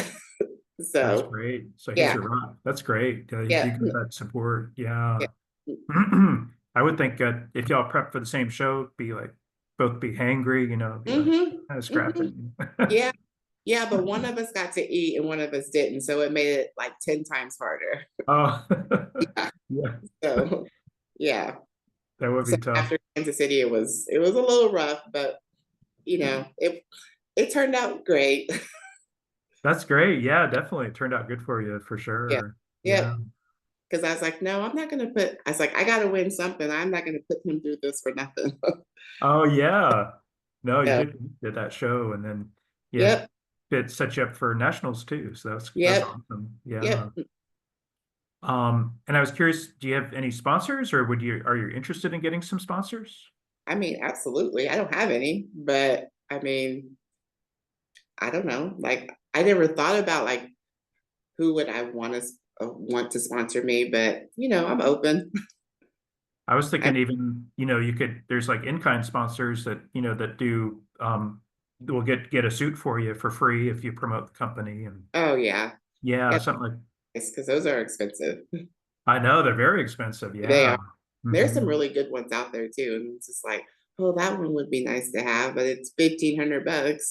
That's So great. So he's yeah, your rock. That's great. You yeah, get that support. yeah. Yeah. I would think if y'all prep for the same show, be like both be hangry, be like Mm-hmm. kind of Mm-hmm. scrapping. Yeah. Yeah, but one of us got to eat and one of us didn't. So it made it like 10 times harder. Oh, Yeah. yeah, So yeah. that would So be tough. after Kansas City, it was a little rough, but it turned out great. That's great. Yeah, definitely. It turned out good for you for Yeah. sure. Yeah. Yep. Because I was like, no, I'm not gonna put I was like, I gotta win something. I'm not gonna put him through this for nothing. Oh, yeah. No, you Yeah. did that show, and then yeah, Yep. it set you up for nationals too. So that's Yep. awesome. Yeah. Yep. And I was curious, do you have any sponsors, or are you interested in getting some sponsors? I mean, absolutely. I don't have any, but I mean, I don't know. Like I never thought about like who would I want to sponsor me, but I'm open. I was I, thinking even, there's like in-kind sponsors that, that do will get a suit for you for free if you promote the company. And oh yeah. yeah, Yeah, something like because those are expensive. I know they're very expensive. They Yeah. are. There's some Hmm. really good ones out there too. And it's just like, oh, that one would be nice to have, but it's $1,500.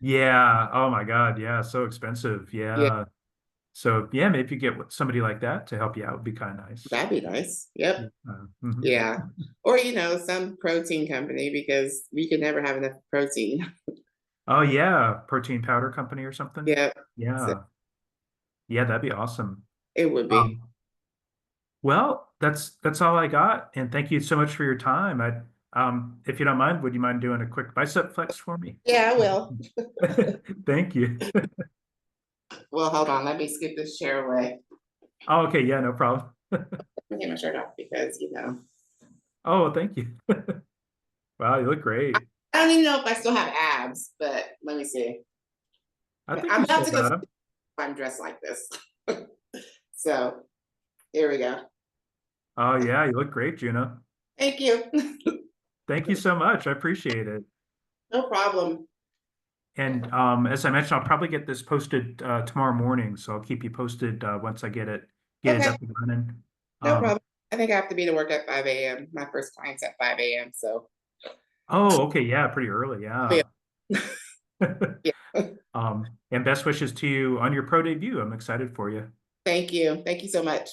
Yeah. Oh my God. Yeah. So expensive. Yeah, Yeah. So yeah, maybe you get somebody like that to help you out would be kind of nice. that'd be nice. Yep. Yeah. Mhm. Yeah. Or, some protein company because we can never have enough protein. Oh yeah, protein powder company or something. Yep. So Yeah. Yeah, that'd be awesome. it would be. Um, well, that's all I got. And thank you so much for your time. If you don't mind, would you mind doing a quick bicep flex for me? Yeah, I will. Thank you. Well, hold on. Let me scoot this chair away. Oh, okay, yeah, no problem. Let me get my shirt off because, Oh, thank you. Wow, you look great. I don't even know if I still have abs, but let me see. I think I'm you about still to go got see them. if I'm dressed like this. So here we go. Oh yeah, you look great, Juno. Thank you. Thank you so much. I appreciate it. No problem. And as I mentioned, I'll probably get this posted tomorrow morning, so I'll keep you posted once I get it Okay, up and running. no Um, problem. I think I have to be to work at 5 a.m. My first client's at 5 a.m. So oh, okay, yeah, pretty early, yeah. yeah. Yeah. And best wishes to you on your pro debut. I'm excited for you. Thank you. Thank you so much.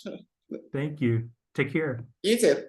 Thank you. Take care. You too.